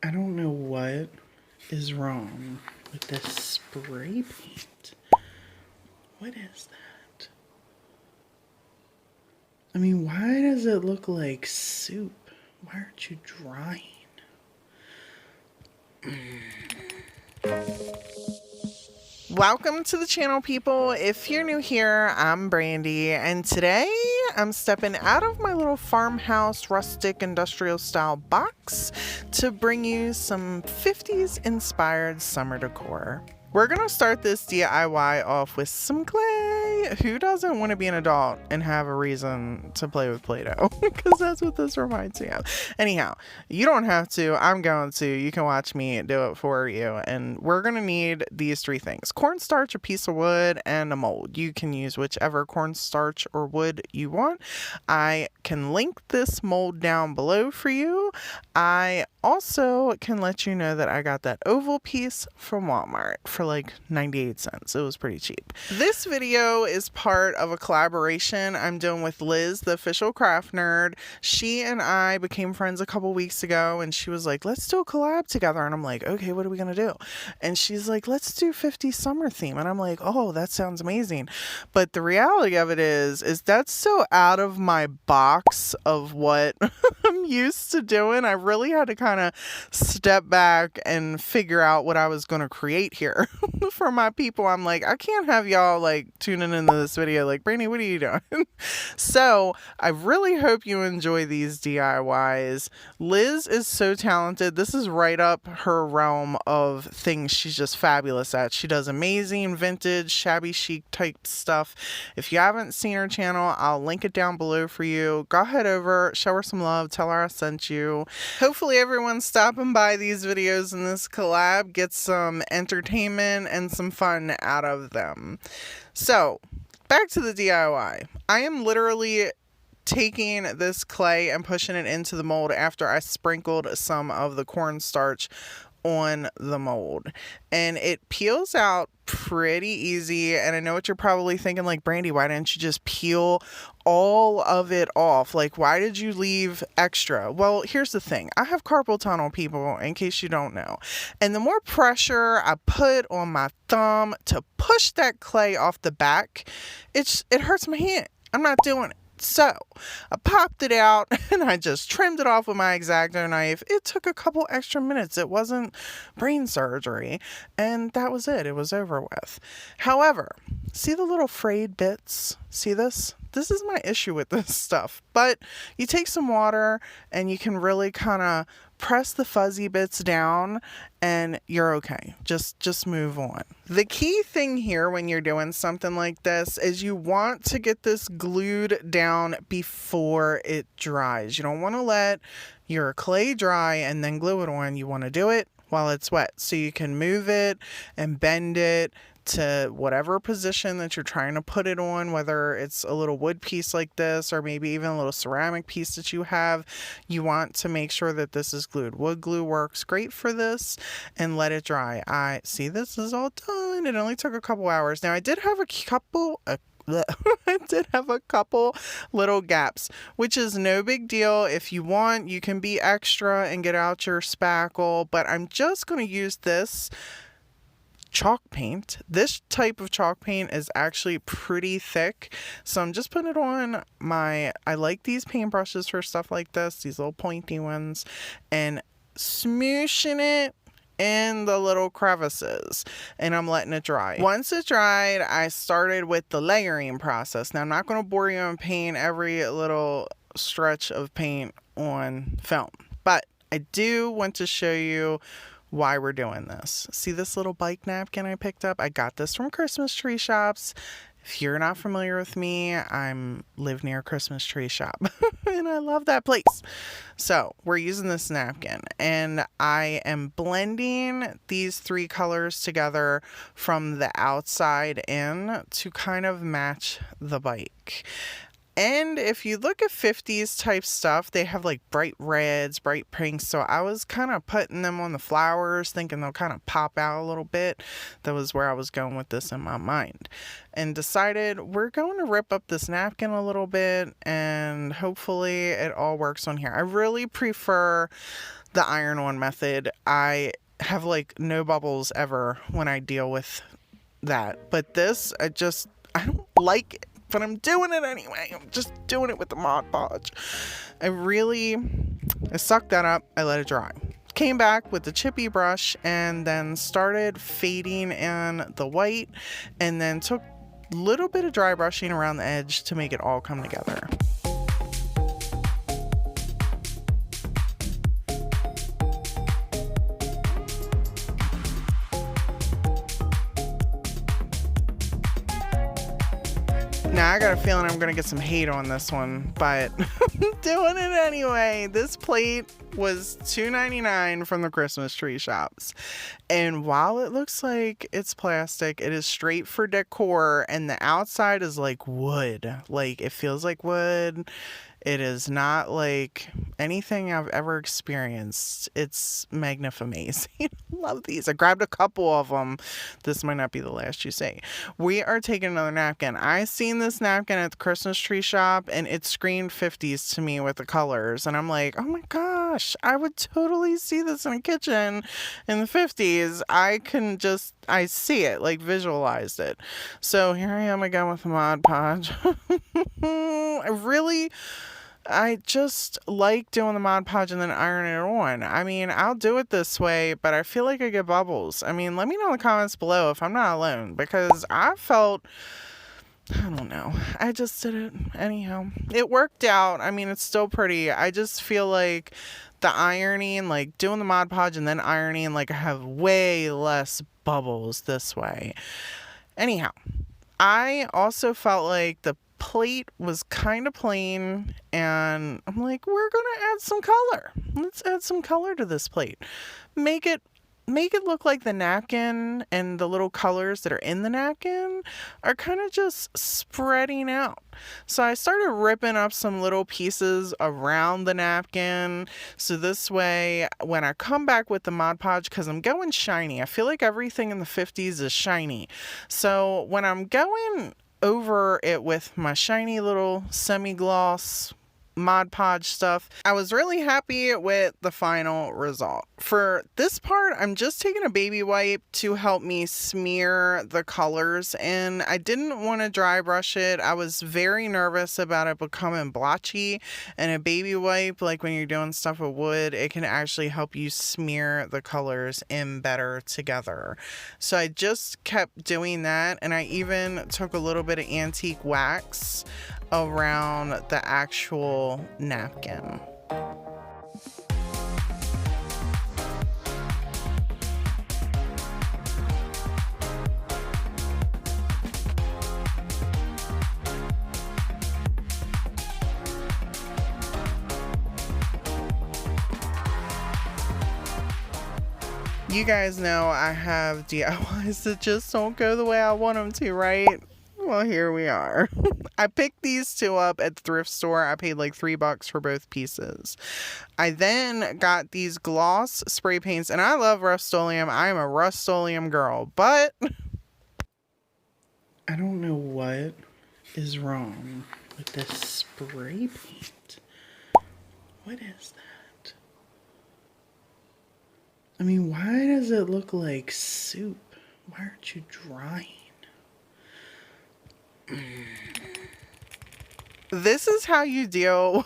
I don't know what is wrong with this spray paint. What is that? I mean, why does it look like soup? Why aren't you drying? Welcome to the channel, people. If you're new here, I'm Brandy, and today I'm stepping out of my little farmhouse rustic industrial style box to bring you some 50s inspired summer decor. We're gonna start this DIY off with some clay. Who doesn't want to be an adult and have a reason to play with Play-Doh? Because that's what this reminds me of. Anyhow, you don't have to. I'm going to. You can watch me do it for you. And we're going to need these three things: cornstarch, a piece of wood, and a mold. You can use whichever cornstarch or wood you want. I can link this mold down below for you. I also can let you know that I got that oval piece from Walmart for like 98 cents. It was pretty cheap. This video is part of a collaboration I'm doing with Liz, the official craft nerd. She and I became friends a couple weeks ago, and she was like, let's do a collab together. And I'm like, okay, what are we gonna do? And she's like, let's do 50 summer theme. And I'm like, oh, that sounds amazing. But the reality of it is that's so out of my box of what I'm used to doing. I really had to kind of step back and figure out what I was going to create here for my people. I'm like, I can't have y'all like tuning into this video like, Brandy, what are you doing? So I really hope you enjoy these DIYs. Liz is so talented. This is right up her realm of things she's just fabulous at. She does amazing vintage, shabby chic type stuff. If you haven't seen her channel, I'll link it down below for you. Go ahead over, show her some love, tell her I sent you. Hopefully everyone stopping by these videos in this collab gets some entertainment and some fun out of them. So, back to the DIY. I am literally taking this clay and pushing it into the mold after I sprinkled some of the cornstarch on the mold, and it peels out pretty easy. And I know what you're probably thinking, like, Brandy, why didn't you just peel all of it off? Like, why did you leave extra? Well, here's the thing. I have carpal tunnel, people, in case you don't know. And the more pressure I put on my thumb to push that clay off the back, it hurts my hand. I'm not doing it. So I popped it out and I just trimmed it off with my X-Acto knife. It took a couple extra minutes. It wasn't brain surgery, and that was it. It was over with. However, see the little frayed bits? See this? This is my issue with this stuff. But you take some water and you can really kind of press the fuzzy bits down and you're okay. Just move on. The key thing here when you're doing something like this is you want to get this glued down before it dries. You don't want to let your clay dry and then glue it on. You want to do it while it's wet so you can move it and bend it to whatever position that you're trying to put it on, whether it's a little wood piece like this or maybe even a little ceramic piece that you have. You want to make sure that this is glued. Wood glue works great for this, and let it dry. I see this is all done. It only took a couple hours. Now I did have a couple little gaps, which is no big deal. If you want, you can be extra and get out your spackle, but I'm just going to use this chalk paint. This type of chalk paint is actually pretty thick, so I'm just putting it on I like these paintbrushes for stuff like this, these little pointy ones, and smooshing it in the little crevices, and I'm letting it dry. Once it dried, I started with the layering process. Now I'm not going to bore you and paint every little stretch of paint on film, but I do want to show you why we're doing this. See this little bike napkin I picked up? I got this from Christmas tree shops. If you're not familiar with me, I live near a Christmas tree shop and I love that place. So we're using this napkin, and I am blending these three colors together from the outside in to kind of match the bike. And if you look at 50s type stuff, they have like bright reds, bright pinks. So I was kind of putting them on the flowers, thinking they'll kind of pop out a little bit. That was where I was going with this in my mind. And decided we're going to rip up this napkin a little bit, and hopefully it all works on here. I really prefer the iron-on method, I have like no bubbles ever when I deal with that. But this, I don't like it, but I'm doing it anyway. I'm just doing it with the Mod Podge. I sucked that up. I let it dry. Came back with the chippy brush and then started fading in the white, and then took a little bit of dry brushing around the edge to make it all come together. Now I got a feeling I'm gonna get some hate on this one, but I'm doing it anyway. This plate was $2.99 from the Christmas tree shops. And while it looks like it's plastic, it is straight for decor, and the outside is like wood. Like, it feels like wood. It is not like anything I've ever experienced. It's magnificent. Love these. I grabbed a couple of them. This might not be the last you see. We are taking another napkin. I seen this napkin at the Christmas tree shop, and it screamed 50s to me with the colors. And I'm like, oh my gosh, I would totally see this in a kitchen in the 50s. I see it, like visualized it. So here I am again with the Mod Podge. I just like doing the Mod Podge and then ironing it on. I mean, I'll do it this way, but I feel like I get bubbles. I mean, let me know in the comments below if I'm not alone, because I don't know. I just did it anyhow. It worked out. I mean, it's still pretty. I just feel like the ironing, like doing the Mod Podge and then ironing, like I have way less bubbles this way. Anyhow, I also felt like the plate was kind of plain, and I'm like, we're gonna add some color. Let's add some color to this plate. Make it look like the napkin and the little colors that are in the napkin are kind of just spreading out. So I started ripping up some little pieces around the napkin. So this way, when I come back with the Mod Podge, because I'm going shiny, I feel like everything in the 50s is shiny. So when I'm going over it with my shiny little semi-gloss Mod Podge stuff, I was really happy with the final result. For this part, I'm just taking a baby wipe to help me smear the colors in. I didn't want to dry brush it. I was very nervous about it becoming blotchy, and a baby wipe, like when you're doing stuff with wood, it can actually help you smear the colors in better together. So I just kept doing that, and I even took a little bit of antique wax around the actual napkin. You guys know I have DIYs that just don't go the way I want them to, right? Well, here we are. I picked these two up at the thrift store. I paid like $3 for both pieces. I then got these gloss spray paints, and I love Rust-Oleum. I am a Rust-Oleum girl, but I don't know what is wrong with this spray paint. What is that? I mean, why does it look like soup? Why aren't you drying? This is how you deal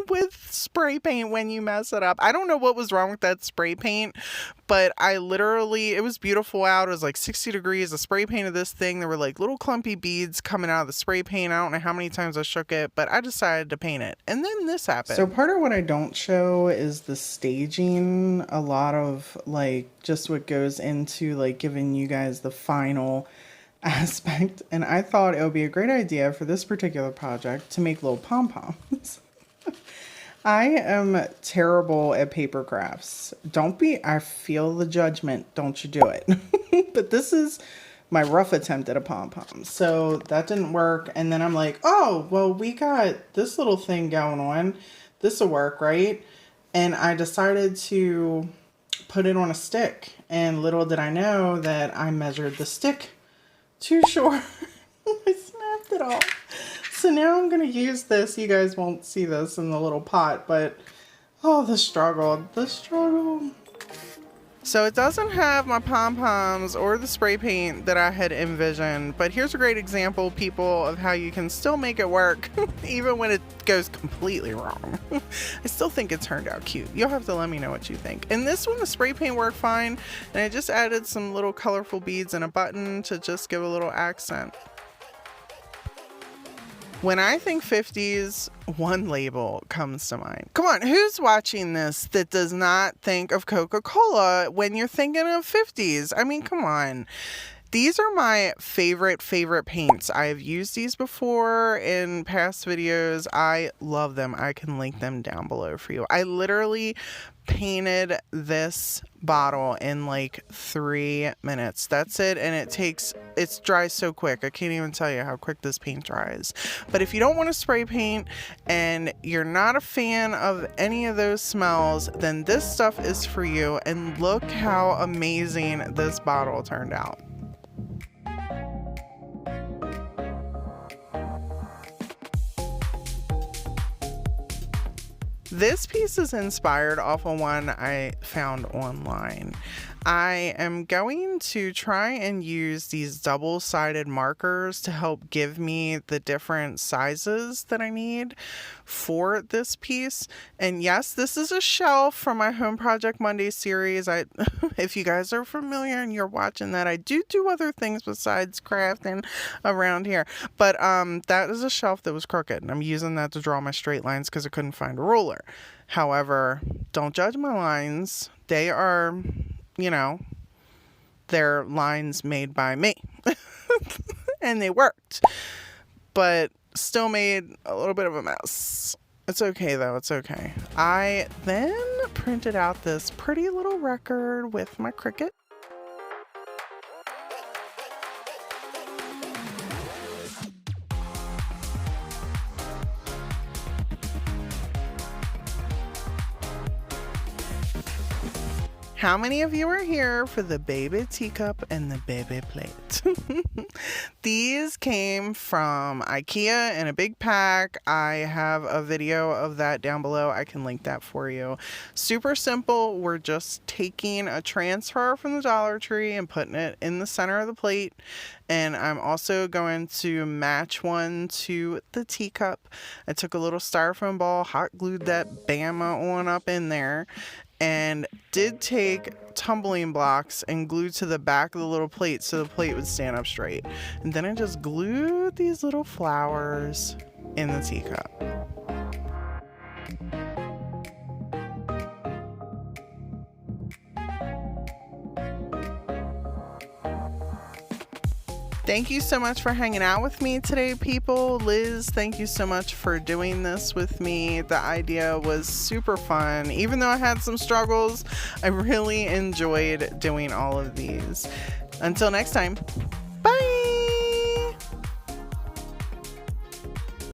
with spray paint when you mess it up. I don't know what was wrong with that spray paint, but it was beautiful out. It was like 60 degrees. I spray painted this thing. There were like little clumpy beads coming out of the spray paint. I don't know how many times I shook it, but I decided to paint it. And then this happened. So part of what I don't show is the staging. A lot of like just what goes into like giving you guys the final aspect, and I thought it would be a great idea for this particular project to make little pom-poms. I am terrible at paper crafts. I feel the judgment, don't you do it. But this is my rough attempt at a pom-pom. So that didn't work, and then I'm like, oh, well, we got this little thing going on. This will work, right? And I decided to put it on a stick, and little did I know that I measured the stick too short. I snapped it off. So now I'm going to use this. You guys won't see this in the little pot, but Oh, the struggle, the struggle. So it doesn't have my pom-poms or the spray paint that I had envisioned, but here's a great example, people, of how you can still make it work even when it goes completely wrong. I still think it turned out cute. You'll have to let me know what you think. And this one, the spray paint worked fine, and I just added some little colorful beads and a button to just give a little accent. When I think 50s, one label comes to mind. Come on, who's watching this that does not think of Coca-Cola when you're thinking of 50s? I mean, come on. These are my favorite paints. I have used these before in past videos. I love them. I can link them down below for you. I literally painted this bottle in like 3 minutes. That's it. And it dries so quick. I can't even tell you how quick this paint dries. But if you don't want to spray paint and you're not a fan of any of those smells, then this stuff is for you. And look how amazing this bottle turned out. This piece is inspired off of one I found online. I am going to try and use these double-sided markers to help give me the different sizes that I need for this piece. And yes, this is a shelf from my Home Project Monday series. If you guys are familiar and you're watching that, I do other things besides crafting around here. But that is a shelf that was crooked, and I'm using that to draw my straight lines because I couldn't find a ruler. However, don't judge my lines. They are, you know, they're lines made by me. And they worked. But still made a little bit of a mess. It's okay though, it's okay. I then printed out this pretty little record with my Cricut. How many of you are here for the baby teacup and the baby plate? These came from IKEA in a big pack. I have a video of that down below. I can link that for you. Super simple. We're just taking a transfer from the Dollar Tree and putting it in the center of the plate. And I'm also going to match one to the teacup. I took a little styrofoam ball, hot glued that Bama on up in there, and did take tumbling blocks and glued to the back of the little plate so the plate would stand up straight. And then I just glued these little flowers in the teacup. Thank you so much for hanging out with me today, people. Liz, thank you so much for doing this with me. The idea was super fun. Even though I had some struggles, I really enjoyed doing all of these. Until next time.